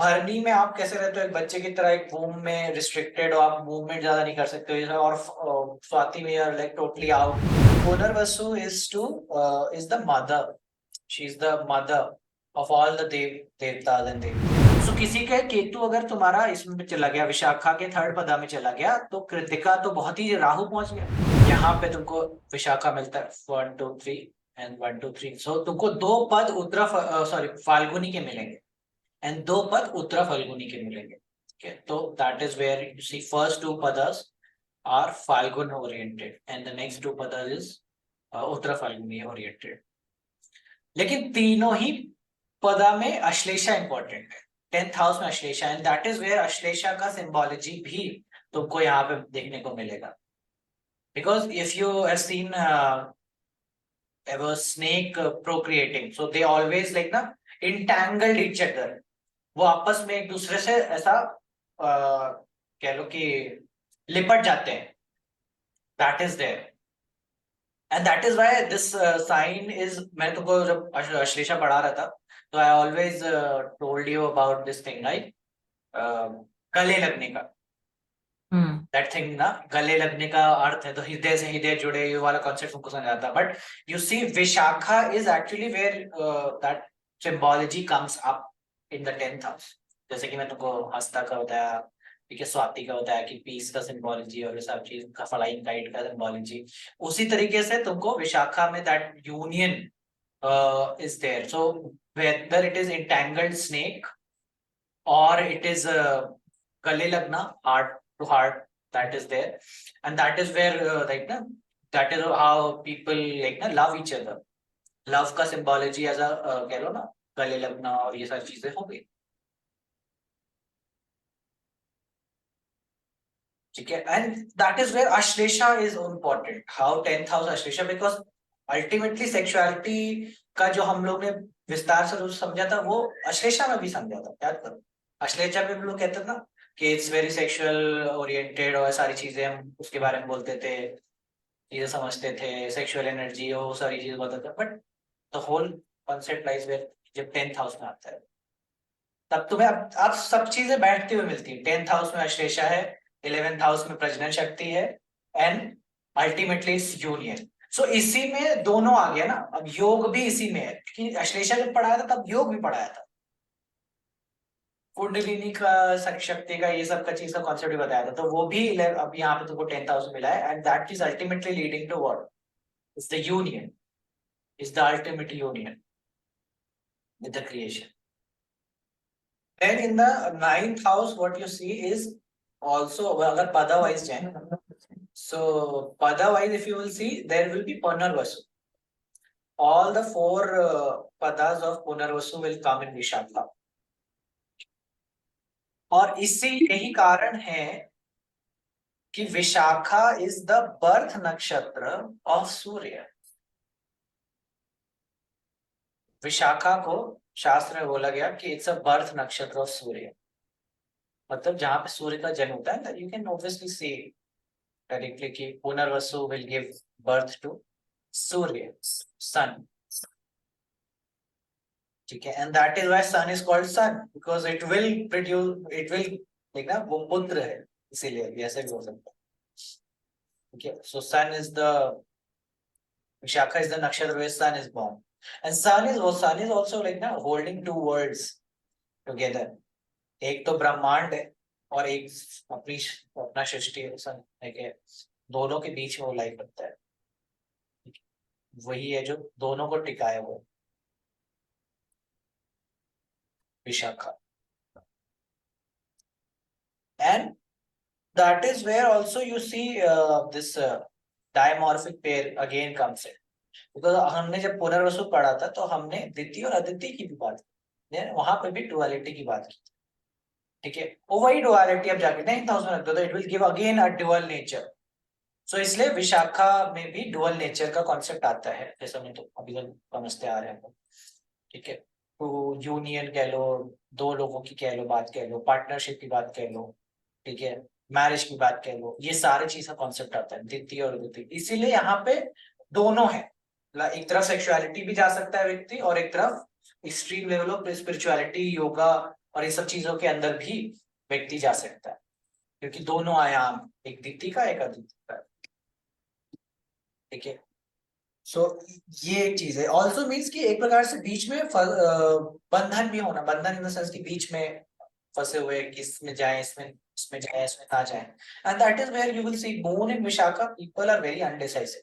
भरनी में आप कैसे रहते हो, एक बच्चे की तरह, एक वूम में रिस्ट्रिक्टेड हो, आप मूवमेंट ज्यादा नहीं कर सकते हो, और स्वाति में are like totally out. Punarvasu is the mother, she is the mother of all the देवताज एंड देवी। सो किसी का केतु अगर तुम्हारा इसमें चला गया, विशाखा के थर्ड पदा में चला गया, तो कृतिका तो बहुत ही, राहु पहुंच गया यहाँ पे, तुमको विशाखा मिलता है 1 2 3 एंड 1 2 3। सो तुमको दो पद उत्तरा सॉरी फाल्गुनी के मिलेंगे, एंड दो पद उत्तरा फाल्गुनी के मिलेंगे। Okay, तो that is where you see first two पदस are Phalgun oriented and the next two पदस इज उत्तरा फाल्गुनी ओरिएंटेड। लेकिन तीनों ही पदा में अश्लेषा इंपॉर्टेंट है, 10th हाउस में Ashlesha, and that is where Ashlesha का सिंबोलॉजी भी तुमको यहाँ पे देखने को मिलेगा। Because if you have seen ever snake procreating, so they always like ना entangled each other, वो आपस में एक दूसरे से ऐसा कह लो कि लिपट जाते हैं, that is there and that is why this sign is, मैं तुमको जब अश्लेषा पढ़ा रहा था तो I always told you about this thing, right? गले लगने का, दैट थिंग ना, गले लगने का अर्थ है तो हृदय से हृदय जुड़े, ये वाला कॉन्सेप्ट तुमको समझ आता, but you see Vishakha is actually where that symbology comes up in the 10th house. जैसे कि मैं तुमको हस्ता का बताया, ठीक है, स्वाति का बताया कि पीस का सिंबोलॉजी और ये सब चीज का, फ्लाइंग काइट का सिंबोलॉजी, उसी तरीके से तुमको विशाखा में that union is there. So whether it is entangled snake और it is गले लगना, heart to heart, that is there, and that is where like na, that is how people like na love each other, love का symbology as a कह लो ना, गले लगना और ये सारी चीजें हो गई, ठीक है। and that is where Ashlesha is important, how 10th house Ashlesha, because ultimately sexuality का जो हम लोग ने विस्तार से जो समझा था वो अश्लेषा में भी समझा था, याद करो। अश्लेषा में हम लोग कहते थे ना कि इट्स वेरी सेक्सुअल ओरिएंटेड और सारी चीजें हम उसके बारे में बोलते थे, चीजें समझते थे, सेक्सुअल एनर्जी और सारी चीजें बोलते थे, but the whole concept lies where जब 10th हाउस में आता है तब तुम्हें अब सब चीजें बैठती हुई मिलती है। 10th हाउस में अश्लेषा है, 11th हाउस में प्रजनन शक्ति है, एंड अल्टीमेटली यूनियन। सो इसी में दोनों आ गया ना, अब योग भी इसी में है, क्योंकि अश्लेषा जब पढ़ाया था तब योग भी पढ़ाया था, कुंडलिनी का, शक्ति का, ये सब का चीज का कॉन्सेप्ट भी बताया था, तो वो भी अब यहाँ पे तुमको 10th हाउस में मिला है, and that is ultimately leading to what is the union, is the ultimate union with the creation. Then in the 9th house, what you see is also, अगर pada wise जाए, so pada wise if you will see, there will be Punarvasu. All the four padas of Punarvasu will come in Vishakha. और इसी यही कारण है कि Vishakha is the birth nakshatra of Surya. Vishakha को शास्त्र में बोला गया कि it's a birth nakshatra of Surya, मतलब जहां पे सूर्य का जन्म होता है, you can obviously say directly that Punarvasu will give birth to Surya, sun, ठीक है, and that is why sun is called sun, because it will produce, it will, देखना वो पुत्र है इसीलिए, ऐसे भी हो सकता है, ठीक है। So sun is the, Vishakha is the nakshatra where sun is born, and sun is also like ना holding two worlds together, एक तो ब्रह्मांड है और एक अपना सृष्टि है, दोनों के बीच में वो लाइफ करता है, वही है जो दोनों को टिकाए वो Vishakha. and that is where also you see this dimorphic pair again comes in, because हमने जब पुनर्वसु पढ़ा था तो हमने दिति और अदिति की भी बात की, वहां पे भी डुअलिटी की बात की, ठीक है, वो वही डुअलिटी अब जाके 9th हाउस में रखते, तो it will give again a dual nature. So इसलिए विशाखा में भी डुअल नेचर का कॉन्सेप्ट आता है, जैसे हम तो अभी तक समझते आ रहे हैं, ठीक है। तो यूनियन कह लो, दो लोगों की कह लो, बात कह लो, पार्टनरशिप की बात कह लो, ठीक है, मैरिज की बात कह लो, ये सारे चीज का कॉन्सेप्ट आता है द्वितीय और द्वितीय। इसीलिए यहाँ पे दोनों है, एक तरफ सेक्सुअलिटी भी जा सकता है व्यक्ति और एक तरफ extreme level of spirituality, yoga, और ये सब चीजों के अंदर भी व्यक्ति जा सकता है, क्योंकि दोनों आयाम, एक दीप्ति का एक अदिति का, ठीक है। सो ये एक चीज है। ऑल्सो मीन्स कि एक प्रकार से बीच में बंधन भी होना, बंधन इन द सेंस कि बीच में फंसे हुए कि इसमें जाए, इसमें जाए, इसमें ना जाए। And that is where you will see moon in Vishakha, people are very undecisive.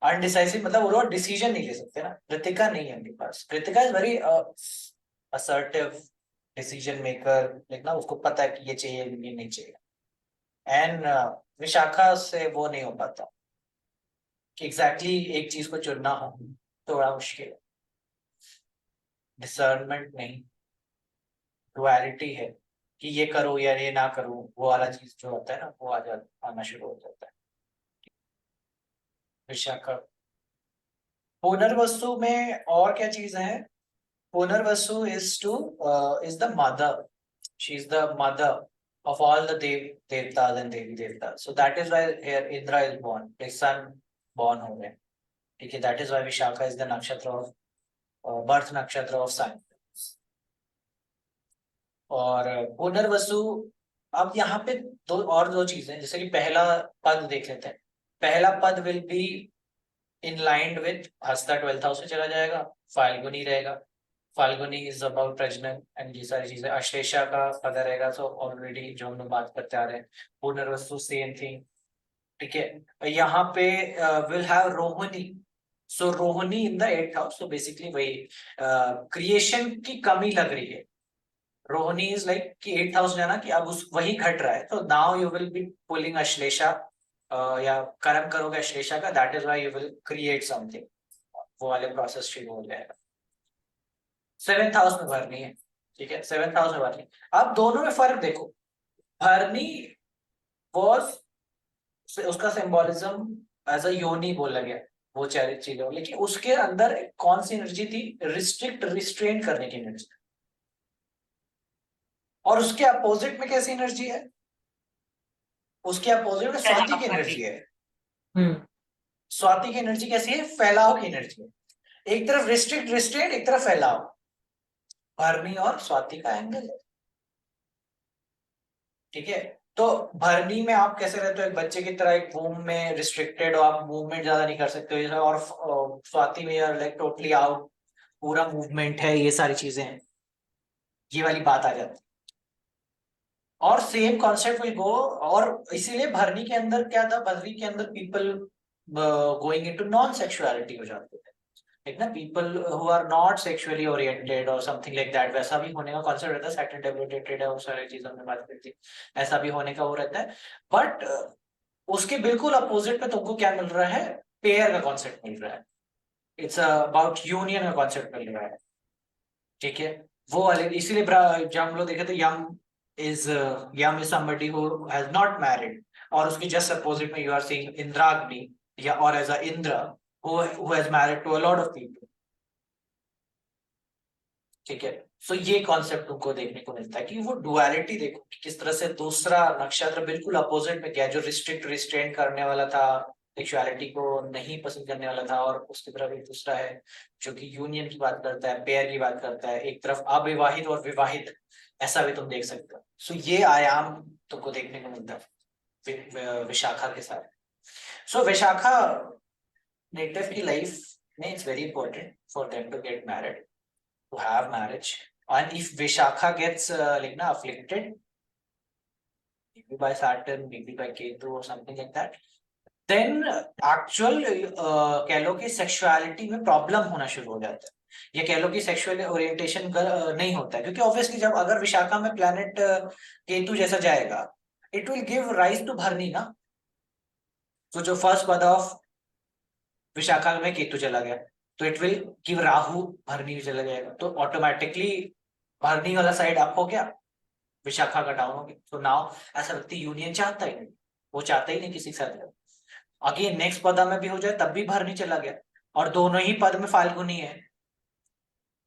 Undecisive मतलब वो लोग डिसीजन नहीं ले सकते ना। कृतिका नहीं है उनके पास, Krittika is very assertive decision maker, लेकिन ना उसको पता है कि ये चाहिए, ये नहीं चाहिए। एंड विशाखा से वो नहीं हो पाता कि एग्जैक्टली एक चीज को चुनना हो, थोड़ा मुश्किल है। डिसर्नमेंट नहीं, डुअलिटी है कि ये करो या ये ना करो, वो वाला चीज जो होता है ना, वो आना शुरू हो जाता है। विशाखा। पुनर्वसु में और क्या चीज है? Punarvasu is the mother. She is the mother of all the devtas and devi devtas. So that is why here Indra is born. His son born हो गए, ठीक है। That is why Vishakha is the nakshatra of birth nakshatra of sun. और पुनर्वसु, अब यहाँ पे दो चीजें, जैसे कि पहला पद देख लेते हैं। पहला पद will be in line with हस्ता, 12th हाउस में चला जाएगा, फाल्गुनी रहेगा। फाल्गुनी इज अबाउट प्रजनन एंड ये सारी चीजें। अश्लेषा का पद रहेगा, तो ऑलरेडी जो हम लोग बात करते आ रहे हैं। पुनर्वसु सेम थिंग, ठीक है। यहाँ पे will have Rohini. So Rohini in the 8th house, तो बेसिकली वही क्रिएशन की कमी लग रही है। रोहिणी इज लाइक कि 8th हाउस जाना कि अब उस वही घट रहा है, तो now you will be pulling Ashlesha, या कर्म करोगे अश्लेषा का, that is why you will create something, वो वाले प्रोसेस शुरू हो जाएगा। 7th हाउस में भरनी है, ठीक है। 7th हाउस में भरनी। अब दोनों में फर्क देखो। भरनी वॉज, उसका सिंबोलिज्म एज अ योनि बोला गया, वो चीजें, लेकिन उसके अंदर कौन सी एनर्जी थी? रिस्ट्रिक्ट, रिस्ट्रेन करने की एनर्जी। और उसके अपोजिट में कैसी एनर्जी है? उसके अपोजिट में स्वाति की एनर्जी है। स्वाति की एनर्जी कैसी है? फैलाव की एनर्जी है। एक तरफ रिस्ट्रिक्ट, रिस्ट्रेन, एक तरफ फैलाव। भरनी और स्वाति का एंगल है, ठीक है। तो भरनी में आप कैसे रहते हो? एक बच्चे की तरह, एक वूम में रिस्ट्रिक्टेड हो, आप मूवमेंट ज्यादा नहीं कर सकते हो। और स्वाति में यार लाइक टोटली आउट, पूरा मूवमेंट है, ये सारी चीजें हैं, ये वाली बात आ जाती है। और सेम कॉन्सेप्ट विल गो। और इसीलिए भरनी के अंदर क्या था? भरनी के अंदर people going into non sexuality हो जाते थे, एक ना, people who are not sexually oriented और समथिंग लाइक दैट, वैसा भी होने का कॉन्सेप्ट रहता है। सैटर्न डेबिलिटेटेड है, वो सारी चीजों में बात करती है, ऐसा भी होने का वो रहता है। बट उसके बिल्कुल अपोजिट में तुमको क्या मिल रहा है? पेयर का कॉन्सेप्ट मिल रहा है। इट्स अबाउट यूनियन का कॉन्सेप्ट मिल रहा है, ठीक है। वो वाले, इसीलिए जब हम लोग देखे तो Yama is somebody who has not married, और उसके जस्ट अपोजिट में यू आर सीइंग इंद्राग्नि, या और as a Indra who has married to a lot of people, ठीक है। सो ये कॉन्सेप्ट तुमको देखने को मिलता है कि वो डुअलिटी देखो कि किस तरह से दूसरा नक्षत्र बिल्कुल अपोजिट में गया, जो रिस्ट्रिक्ट, रिस्ट्रेन करने वाला था, सेक्सुअलिटी को नहीं पसंद करने वाला था, और उसकी तरफ एक दूसरा है जो कि यूनियन की बात करता है, पेयर की बात करता है। एक तरफ अविवाहित और विवाहित, ऐसा भी तुम देख सकते हो। सो ये आयाम तुमको देखने को मिलता है विशाखा के साथ। सो विशाखा नेटिव की लाइफ में it's very important for them to get married, to have marriage. And if Vishakha gets like na afflicted, maybe by Saturn, maybe by Ketu or something like that, then actual कह लो कि sexuality में problem होना शुरू हो जाता है। ये कह लो कि सेक्सुअल ओरिएंटेशन नहीं होता है, क्योंकि ऑब्वियसली जब अगर विशाखा में प्लैनेट केतु जैसा जाएगा, it will give rise to Bharani ना। तो जो फर्स्ट पद ऑफ विशाखा में केतु चला गया, तो इट विल गिव राहु, भरनी में चला जाएगा, तो ऑटोमेटिकली भरनी वाला साइड अप हो गया, विशाखा का डाउन हो गया। तो नाउ ऐसा व्यक्ति यूनियन चाहता ही नहीं, वो चाहता ही नहीं किसी के साथ। अगेन नेक्स्ट पद में भी हो जाए तब भी भरनी चला गया, और दोनों ही पद में फाल्गुनी है।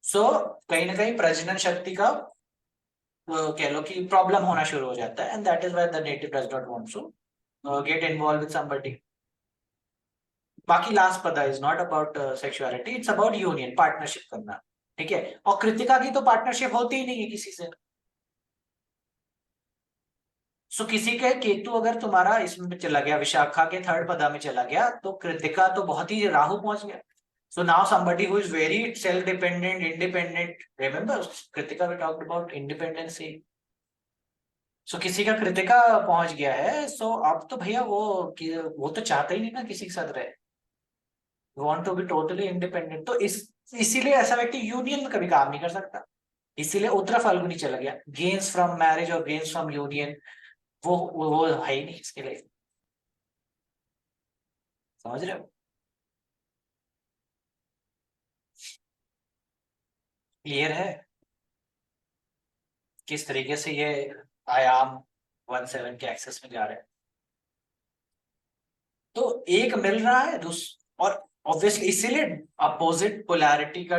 सो कहीं ना कहीं प्रजनन शक्ति का कह लो कि प्रॉब्लम होना शुरू हो जाता है, and that is why the native does not want to get involve with somebody. बाकी लास्ट पद is not about sexuality, it's about union, partnership करना। ठीक है, और कृतिका की तो पार्टनरशिप होती ही नहीं है किसी से। सो किसी के केतु अगर तुम्हारा इसमें चला गया, विशाखा के थर्ड पदा में चला गया, तो कृतिका तो बहुत ही राहु पहुंच गया। So now somebody who is very self dependent, independent, remember Krittika we talked about independency. So किसी का कृतिका पहुंच गया है, सो अब तो भैया वो तो चाहता ही नहीं ना किसी के साथ रहे, want to be totally independent. तो इस इसीलिए ऐसा व्यक्ति यूनियन में कभी काम नहीं कर सकता। इसीलिए उत्तरा फाल्गुनी चला गया, गेन्स फ्रॉम मैरिज और गेन्स फ्रॉम यूनियन, वो है ही नहीं इसके लिए। समझ रहे हो? क्लियर है किस तरीके से ये आयाम 17 के एक्सेस में जा रहे हैं। तो एक मिल रहा है और ऑब्वियसली इसीलिए अपोजिट पोलैरिटी का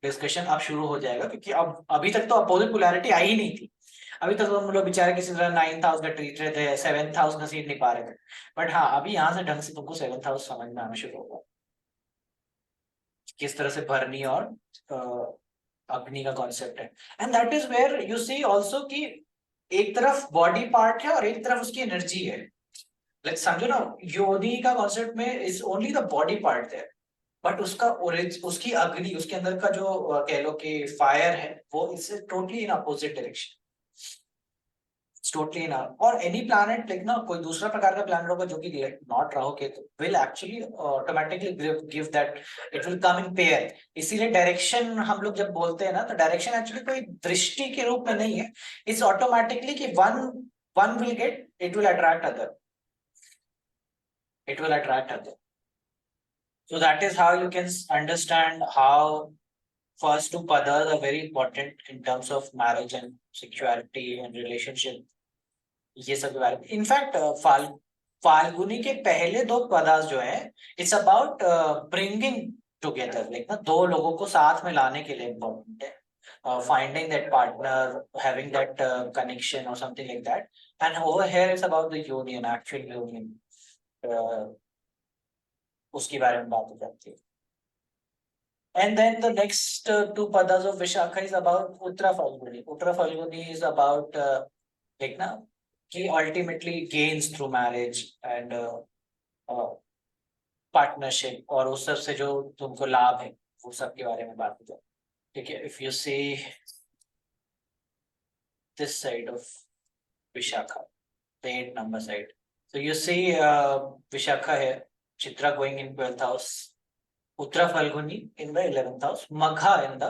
डिस्कशन अब शुरू हो जाएगा, क्योंकि अब अभी तक तो अपोजिट पोलैरिटी आई ही नहीं थी। अभी तक तो हम लोग बेचारे किसी तरह 9th हाउस का ट्रीट रहे थे, 7th हाउस का सीट नहीं पा रहे थे। बट हाँ, अभी यहाँ से ढंग से तुमको 7th हाउस समझ में आना शुरू होगा, किस तरह से भरनी और अग्नि का कॉन्सेप्ट है। And that is where you see also कि एक तरफ बॉडी पार्ट है और एक तरफ उसकी एनर्जी है। लाइक समझो ना, योनि का कॉन्सेप्ट में is only the body part है, बट उसका उसकी अग्नि, उसके अंदर का जो कह लो कि फायर है, वो इससे totally in opposite direction, totally in. और एनी प्लैनेट लाइक ना, कोई दूसरा प्रकार का प्लैनेट होगा जो कि not Rahu Ketu, will actually automatically give that, it will come in pair. इसीलिए डायरेक्शन हम लोग जब बोलते हैं ना, तो डायरेक्शन एक्चुअली कोई दृष्टि के रूप में नहीं है, इट्स ऑटोमेटिकली कि one one will get, it will attract other, it will attract other. So that is how you can understand how first two padas are very important in terms of marriage and sexuality and relationship. ये सब के बारे में in fact Falguni के पहले दो पदास जो है, it's about bringing together, like ना दो लोगों को साथ में लाने के लिए इम्पोर्टेंट है, finding that partner, having that connection और something like that. And over here it's about the union, actual union, उसके बारे में बात हो जाती है। And then the next two padas of Vishakha is about Uttara Falguni. Uttara Falguni is about like na, कि ultimately gains through marriage and partnership, और उस सब से जो तुमको लाभ है वो सब के बारे में बात हो जाती है। ठीक है, if you see this side of Vishakha, the 8 number side, so you see Vishakha here, Chitra going in 12th house, Uttara Falguni in the 11th house, Magha in the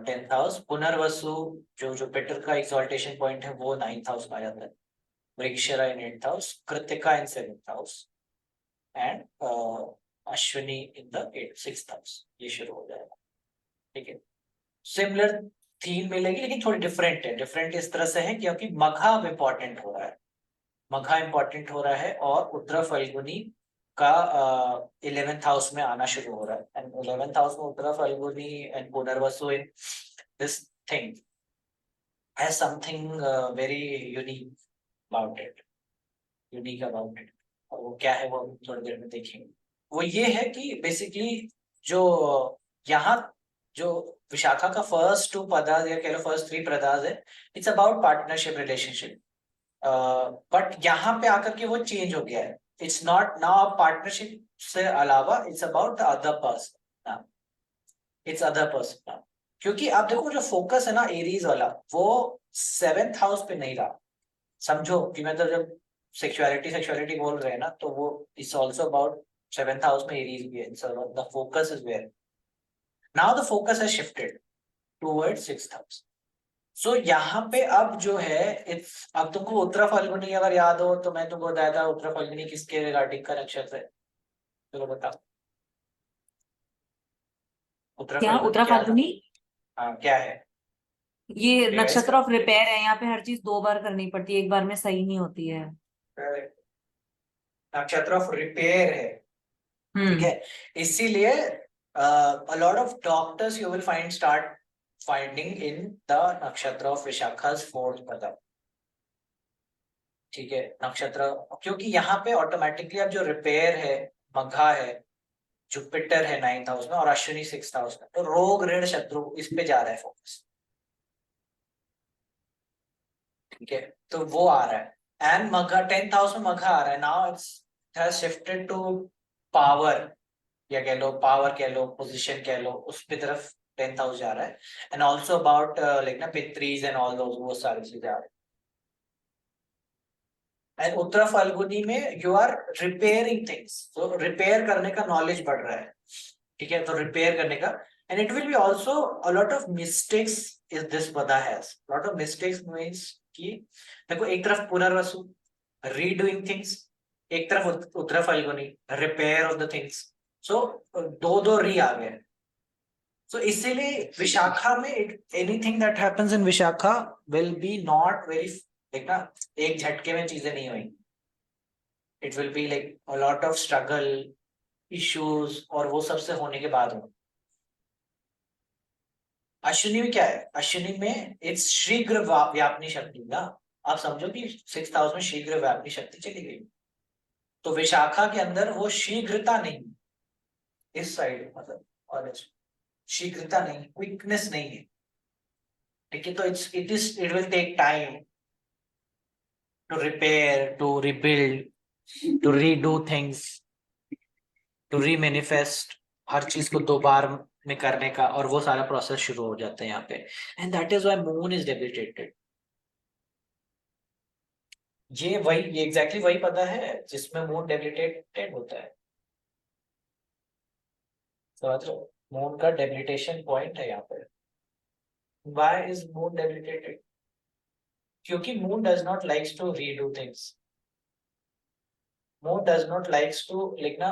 10th house, Punarvasu जो Jupiter का exaltation point है वो 9th house में आ जाता है, वृक्षरा इन 8th house, Kritika in 7th house and Ashwini in the 6th house. ये शुरू हो जाएगा। ठीक है, सिमिलर थीम मिलेगी लेकिन थोड़ी डिफरेंट है। डिफरेंट इस तरह से है क्योंकि मघा इंपॉर्टेंट हो रहा है, मघा इंपॉर्टेंट हो रहा है, और उत्तरा फल्गुनी का 11th हाउस में आना शुरू हो रहा है। एंड 11th हाउस में Uttara Falguni and Punarvasu in this thing has something very unique about it, unique about it. और वो क्या है वो थोड़ी देर में देखेंगे। वो ये है कि बेसिकली जो यहाँ जो विशाखा का फर्स्ट 2 पदार्थ या कह लो फर्स्ट 3 पदार्थ है, it's about partnership relationship, but यहाँ पे आकर के वो चेंज हो गया है। इट्स नॉट नाउ पार्टनरशिप से अलावा, it's about the other person, it's other person. क्योंकि आप देखो जो फोकस है ना एरीज वाला, वो 7th हाउस पे नहीं रहा। समझो कि मतलब जब सेक्सुअलिटी सेक्सुअलिटी बोल रहे हैं ना, तो वो it's also about 7th house में एरीज भी है, the focus is where, now the focus has shifted towards 6th house. So यहाँ पे अब जो है इट्स, अब तुमको उत्तरा फाल्गुनी अगर याद हो तो मैं तुमको बताया था उत्तरा फाल्गुनी किसके रिगार्डिंग का नक्षत्र है, चलो बताओ। उत्तरा क्या फाल्गुनी उत्तरा क्या था? फाल्गुनी? हाँ क्या है? ये रिवाइज नक्षत्र कर। ऑफ रिपेयर है। यहाँ पे हर चीज 2 बार करनी पड़ती है, एक बार में सही नहीं होती है। नक्षत्र ऑफ रिपेयर है। ठीक हम्म। है, इसीलिए a lot of doctors you will find start finding in the नक्षत्र ऑफ विशाखा's 4th पदा। ठीक है, नक्षत्र, क्योंकि यहाँ पे ऑटोमेटिकली अब जो रिपेयर है, मघा है, जुपिटर है 9th हाउस में और अश्विनी 6th हाउस में, तो रोग ऋण शत्रु इस पे जा रहा है फोकस। ठीक है, तो वो आ रहा है। एंड मघा 10th हाउस में मघा आ रहा है, now it's has shifted to power, या कह लो पावर, कह लो पोजीशन, कह लो उस पे तरफ 10th हाउस जा रहा है। एंड ऑल्सो अबाउट लाइक ना पितरीज एंड ऑल दोस, वो सारी चीजें आ रही है। एंड उत्तरा फाल्गुनी में यू आर रिपेयरिंग थिंग्स, तो रिपेयर करने का नॉलेज बढ़ रहा है। ठीक है, तो रिपेयर करने का। And it will be also a lot of mistakes is this बदा has, lot of mistakes means कि देखो, एक तरफ पुनर्वसु रीडूइंग थिंग्स, एक तरफ Uttara Phalguni repair of the things, so दो दो री आ गए। सो इसीलिए विशाखा में anything that happens in Vishakha will be not very, देखना एक झटके में चीजें नहीं हुई, it will be like a lot of struggle, issues, और वो सबसे होने के बाद हो। अश्विनी में क्या है, अश्विनी में इट्स शीघ्र व्यापनी शक्ति ना, आप समझो कि 6th हाउस में शीघ्र व्यापनी शक्ति चली गई, तो विशाखा के अंदर वो शीघ्रता नहीं, इस साइड मतलब, और शीघ्रता नहीं, क्विकनेस नहीं है। ठीक है, तो it will take time to repair, to rebuild, to redo things, to remanifest, हर चीज को दो बार में करने का, और वो सारा प्रोसेस शुरू हो जाता है यहाँ पे। And that is why moon is debilitated. ये एग्जैक्टली वही पता है जिसमें मून डेबिलिटेटेड होता है, समझ रहे हो, मून का डेबिलिटेशन पॉइंट है यहाँ पे। Why is moon debilitated? क्योंकि moon does not likes to redo things, moon does not likes to लिखना,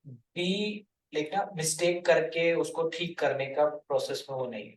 बी लिखना मिस्टेक करके उसको ठीक करने का प्रोसेस में वो नहीं है।